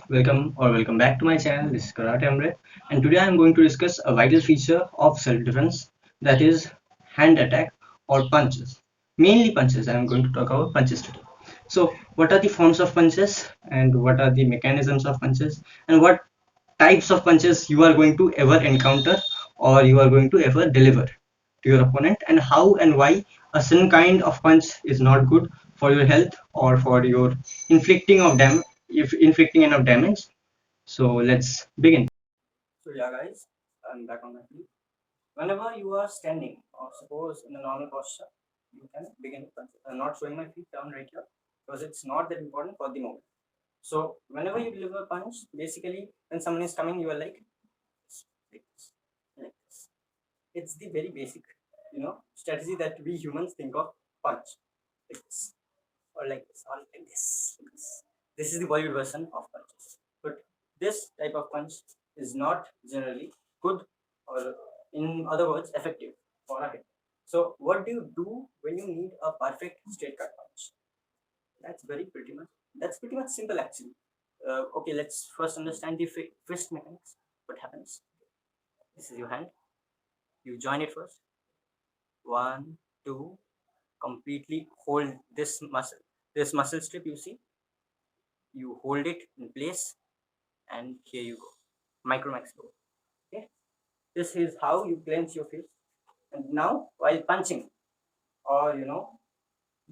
welcome back to my channel. This is Karate Amrit, and today I am going to discuss a vital feature of self-defense, that is hand attack or punches. Mainly punches. I am going to talk about punches today. So, what are the forms of punches, and what are the mechanisms of punches, and what types of punches you are going to ever encounter or you are going to ever deliver to your opponent, and how and why a certain kind of punch is not good for your health or for your inflicting of damage, if inflicting enough damage. So let's begin. So yeah, guys, I'm back on my feet. Whenever you are standing, or suppose in a normal posture, you can begin with punch. I'm not showing my feet down right here because it's not that important for the moment. So whenever you deliver a punch, basically when someone is coming, you are like this, like this. It's the very basic, strategy that we humans think of punch, like this, or like this, or like this. Like this. This is the Bollywood version of punches. But this type of punch is not generally good, or in other words, effective for a hit. So what do you do when you need a perfect straight cut punch? That's pretty much simple actually. Okay, let's first understand the fist mechanics. What happens? This is your hand. You join it first. One, two. Completely hold this muscle. This muscle strip you see. You hold it in place, and here you go. Micromax go. Okay. This is how you clench your fist. And now, while punching, or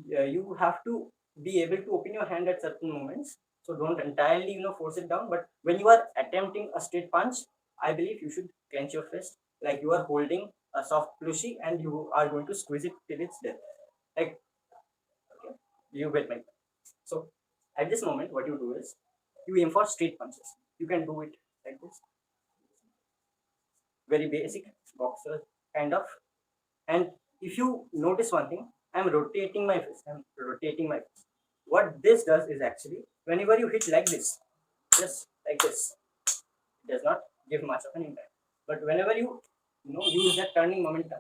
you have to be able to open your hand at certain moments, so don't entirely force it down. But when you are attempting a straight punch, I believe you should clench your fist like you are holding a soft plushie and you are going to squeeze it till it's dead. Like, okay, you get my point. So at this moment what you do is you aim for straight punches. You can do it like this, very basic boxer kind of. And if you notice one thing, I'm rotating my fist. What this does is actually whenever you hit like this, just like this, it does not give much of an impact. But whenever you use that turning momentum,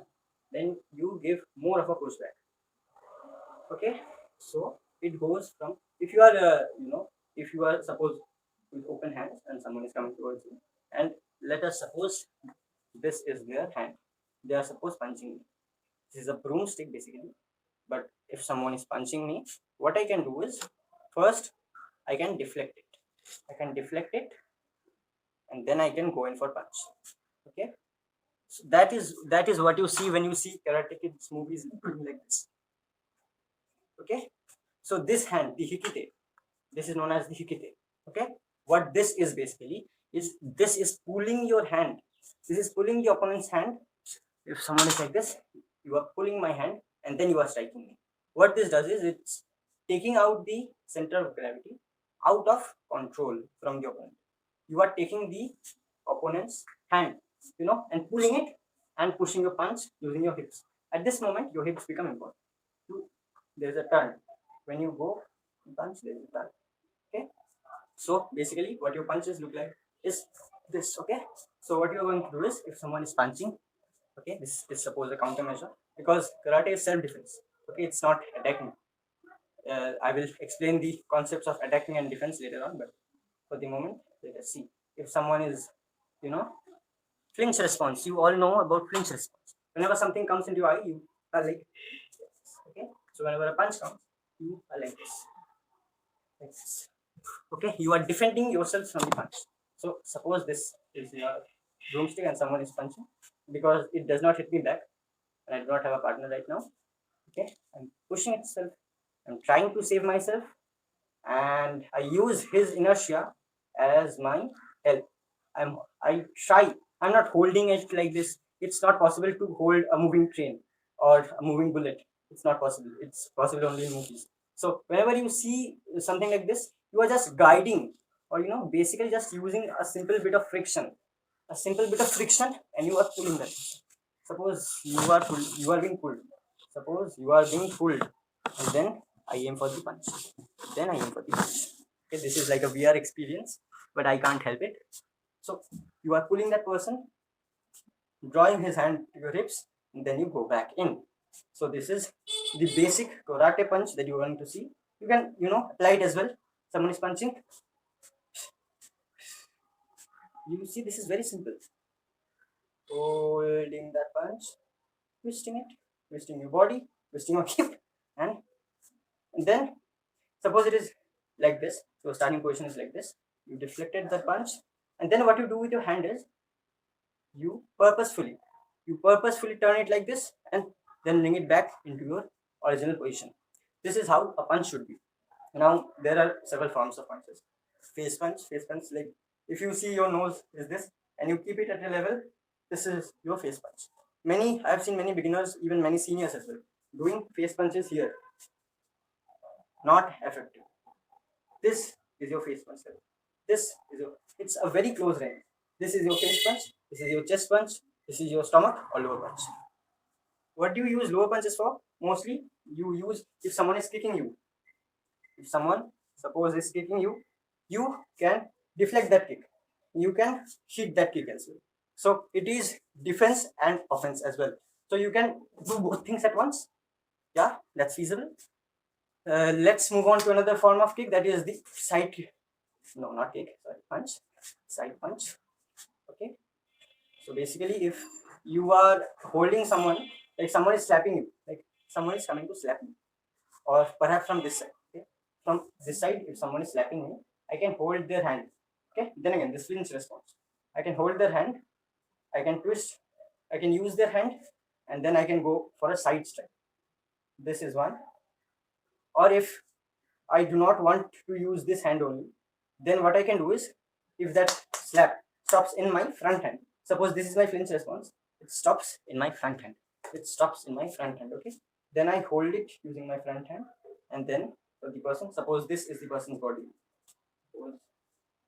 then you give more of a pushback. Okay, so it goes from, if you are if you are suppose with open hands and someone is coming towards you, and let us suppose this is their hand, they are supposed punching me. This is a broomstick basically. But if someone is punching me, what I can do is, first I can deflect it. And then I can go in for punch. Okay, so that is what you see when you see Karate Kids movies doing like this. Okay, so this hand, the hikite, this is known as the hikite. Okay, what this is basically is, this is pulling your hand. This is pulling the opponent's hand. If someone is like this, you are pulling my hand and then you are striking me. What this does is, it's taking out the center of gravity out of control from the opponent. You are taking the opponent's hand, and pulling it and pushing your punch using your hips. At this moment your hips become important. There's a turn. When you go punch, there's a turn. Okay, so basically what your punches look like is this. Okay, so what you're going to do is, if someone is punching, okay, this is suppose a countermeasure, because karate is self-defense. Okay, it's not attacking. I will explain the concepts of attacking and defense later on, but for the moment let us see. If someone is, you know flinch response, you all know about flinch response. Whenever something comes into your eye, you are like this. Okay, so whenever a punch comes, you are like this. Okay, you are defending yourself from the punch. So suppose this is your broomstick and someone is punching, because it does not hit me back and I do not have a partner right now. Okay, I'm pushing itself, I'm trying to save myself, and I use his inertia as my help. I'm not holding it like this. It's not possible to hold a moving train or a moving bullet. It's not possible. It's possible only in movies. So whenever you see something like this, you are just guiding, or basically just using a simple bit of friction. And you are pulling that. Suppose you are being pulled. Suppose you are being pulled, and then I aim for the punch. Okay, this is like a VR experience, but I can't help it. So you are pulling that person, drawing his hand to your hips, and then you go back in. So this is the basic karate punch that you are going to see. You can apply it as well. Someone is punching, You see, this is very simple. Holding that punch, twisting it, twisting your body, twisting your hip, and then suppose it is like this. So starting position is like this. You deflected the punch, and then what you do with your hand is you purposefully turn it like this, and then bring it back into your original position. This is how a punch should be. Now there are several forms of punches. Face punch, like if you see your nose is this and you keep it at a level, this is your face punch. I've seen many beginners, even many seniors as well, doing face punches here. Not effective. This is your face punch level. It's a very close range. This is your face punch, this is your chest punch, this is your stomach or lower punch. What do you use lower punches for? Mostly you use if someone is kicking you. If someone suppose is kicking you, you can deflect that kick. You can hit that kick as well. So it is defense and offense as well. So you can do both things at once. Yeah, that's feasible. Let's move on to another form of kick, that is the side kick. No, not kick, sorry, punch. Side punch. Okay. So basically, if you are holding someone, like someone is slapping you, like someone is coming to slap you, or perhaps from this side. Okay. From this side, if someone is slapping me, I can hold their hand. Okay. Then again, this flinch response. I can hold their hand, I can twist, I can use their hand, and then I can go for a side strike. This is one. Or if I do not want to use this hand only, then what I can do is, if that slap stops in my front hand, suppose this is my flinch response, it stops in my front hand. It stops in my front hand, okay? Then I hold it using my front hand, and then for the person, suppose this is the person's body.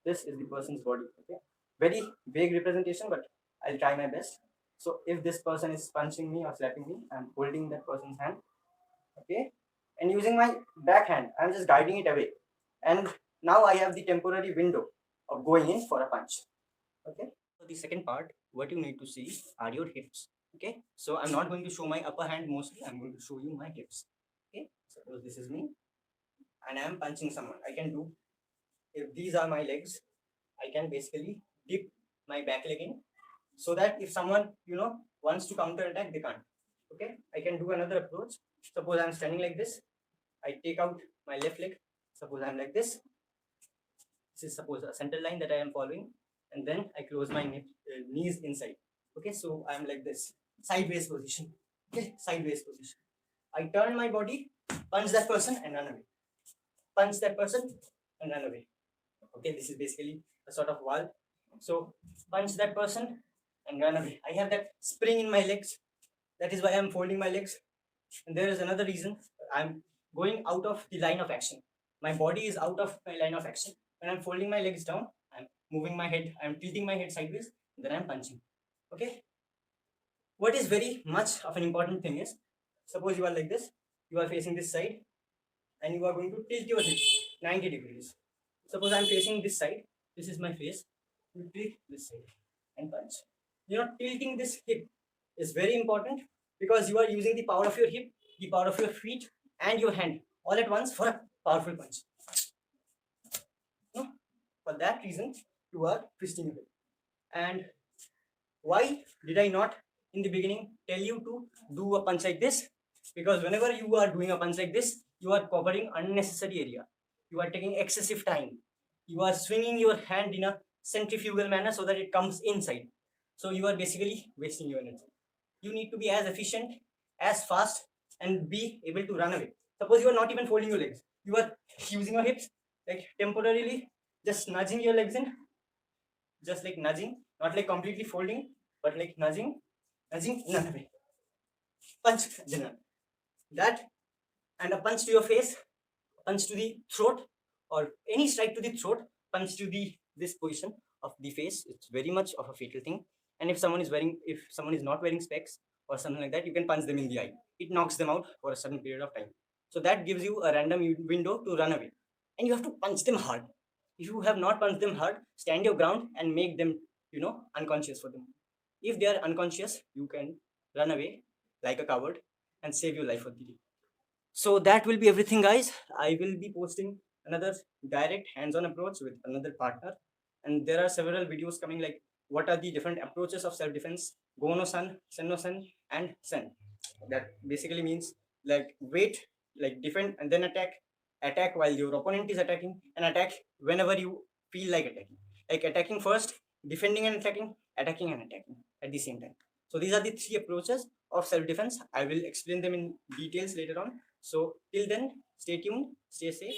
This is the person's body, okay? Very vague representation, but I'll try my best. So if this person is punching me or slapping me, I'm holding that person's hand, okay? And using my backhand, I'm just guiding it away. And now I have the temporary window of going in for a punch. Okay. For the second part, what you need to see are your hips. Okay. So I'm not going to show my upper hand mostly. I'm going to show you my hips. Okay. Suppose this is me, and I am punching someone. I can do, if these are my legs, I can basically dip my back leg in, so that if someone wants to counter attack, they can't. Okay. I can do another approach. Suppose I'm standing like this. I take out my left leg. Suppose I'm like this. This is suppose a center line that I am following, and then I close my knees inside. Okay, so I'm like this, sideways position. Okay, sideways position. I turn my body, punch that person, and run away. Punch that person and run away. Okay, this is basically a sort of wall. So punch that person and run away. I have that spring in my legs. That is why I'm folding my legs. And there is another reason. I'm going out of the line of action. My body is out of my line of action. When I'm folding my legs down, I'm moving my head, I'm tilting my head sideways, then I'm punching. Okay. What is very much of an important thing is, suppose you are like this, you are facing this side, and you are going to tilt your head 90 degrees. Suppose I'm facing this side, this is my face, you tilt this side and punch. Tilting this hip is very important, because you are using the power of your hip, the power of your feet, and your hand all at once for a powerful punch. For that reason, you are twisting your hip. And why did I not in the beginning tell you to do a punch like this? Because whenever you are doing a punch like this, you are covering unnecessary area. You are taking excessive time. You are swinging your hand in a centrifugal manner so that it comes inside. So you are basically wasting your energy. You need to be as efficient, as fast, and be able to run away. Suppose you are not even folding your legs. You are using your hips, like temporarily just nudging your legs in, just like nudging, not like completely folding, but like nudging, run away. Punch, then run. That, and a punch to your face, punch to the throat, or any strike to the throat, punch to this position of the face. It's very much of a fatal thing. And if someone is not wearing specs or something like that, you can punch them in the eye. It knocks them out for a certain period of time. So that gives you a random window to run away, and you have to punch them hard. If you have not punched them hard, stand your ground and make them unconscious for them. If they are unconscious, you can run away like a coward and save your life for the day. So that will be everything, guys. I will be posting another direct hands-on approach with another partner and there are several videos coming like what are the different approaches of self-defense, go no sun, sen no sen, and sen. That basically means like wait, like defend and then attack, attack while your opponent is attacking, and attack whenever you feel like attacking, like attacking first, defending and attacking, attacking and attacking at the same time. So these are the three approaches of self-defense. I will explain them in details later on. So till then, stay tuned, stay safe.